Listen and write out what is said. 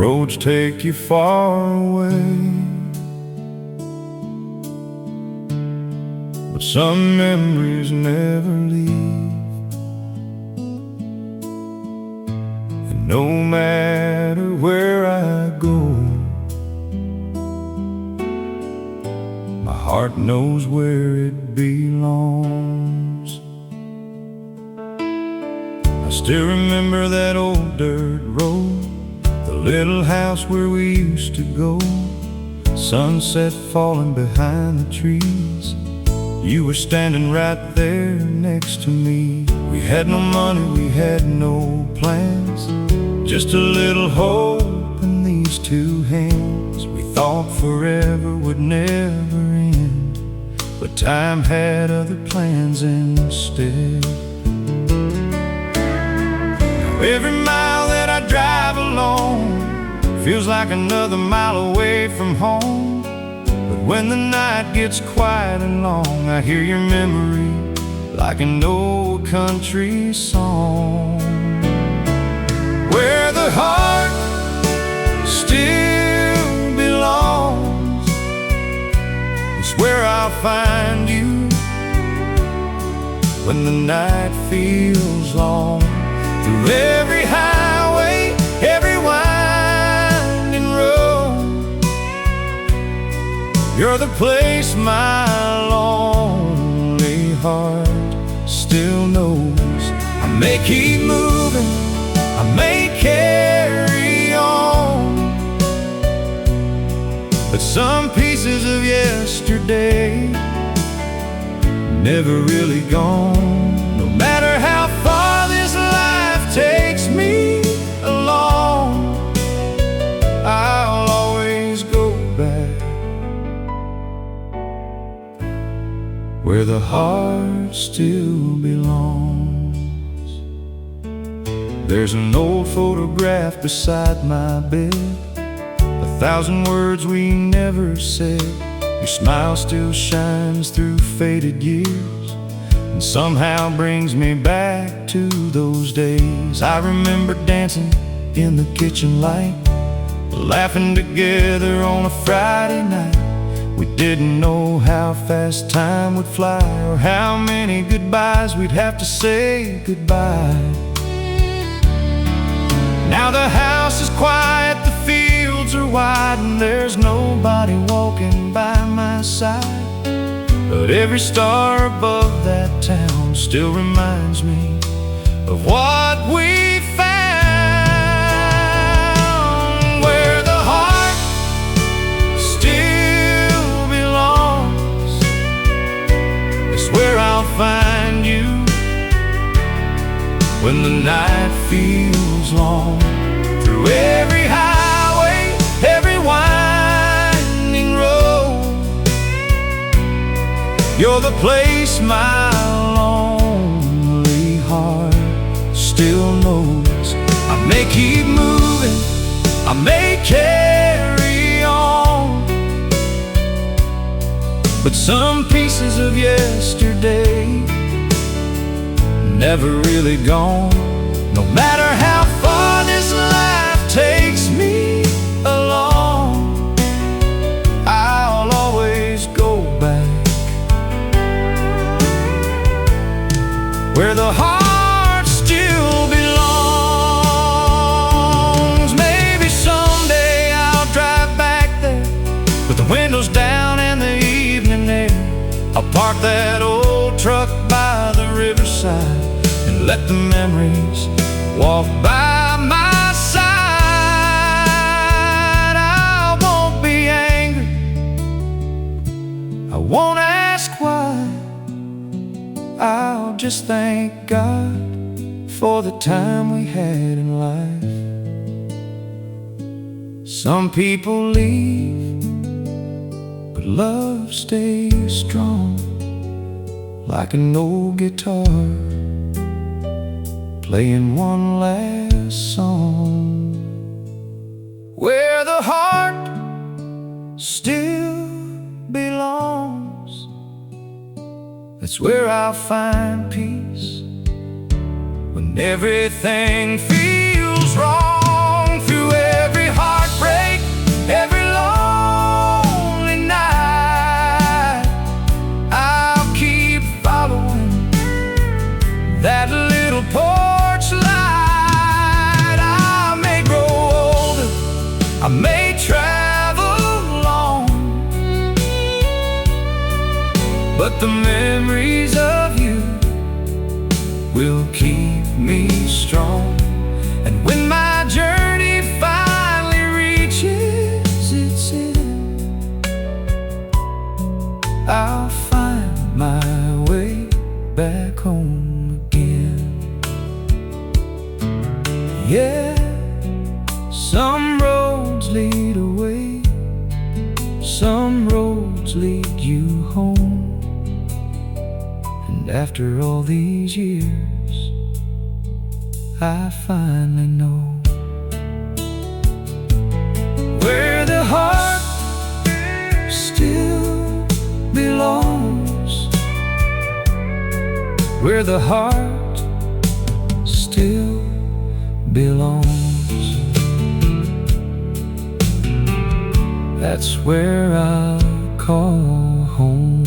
roads take you far away, but some memories never leave. And no matter where I go, my heart knows where it belongs. I still remember that old dirt road, the little house where we used to go. Sunset falling behind the trees, you were standing right there next to me. We had no money, we had no plans, just a little hope in these two hands. We thought forever would never end, but time had other plans instead. Now every mile that I drive alone feels like another mile away from home. But when the night gets quiet and long, I hear your memory like an old country song. Where the heart still belongs is where I'll find you when the night feels long. Through every highway, every winding road, you're the place my lonely heart still knows. I may keep moving, I may carry on, but some pieces of yesterday never really gone. No matter how far this life takes me along, I'll always go back where the heart still belongs. There's an old photograph beside my bed, 1,000 words we never said. Your smile still shines through faded years, and somehow brings me back to those days. I remember dancing in the kitchen light, laughing together on a Friday night. We didn't know how fast time would fly, or how many goodbyes we'd have to say goodbye. Now the house is quiet, the fields are wide, and there's nobody walking by my side. But every star above that town still reminds me of what we found. Where the heart still belongs is where I'll find you when the night feels long. Through every highway, every winding road, you're the place my lonely heart still knows. I may keep moving, I may carry on, but some pieces of yesterday never really gone. No matter how far this life takes me along, I'll always go back where the heart still belongs. Maybe someday I'll drive back there with the windows down and the evening air. I'll park that old truck by the riverside and let the memories walk by my side. I won't be angry, I won't ask why. I'll just thank God for the time we had in life. Some people leave, but love stays strong, like an old guitar playing one last song. Where the heart still belongs, that's where I'll find peace when everything feels wrong. Through every heart the memories of you will keep me strong. And when my journey finally reaches its end, I'll find my way back home again. Yeah, some roads lead away, some roads lead you home. And after all these years, I finally know where the heart still belongs, where the heart still belongs. That's where I'll call home.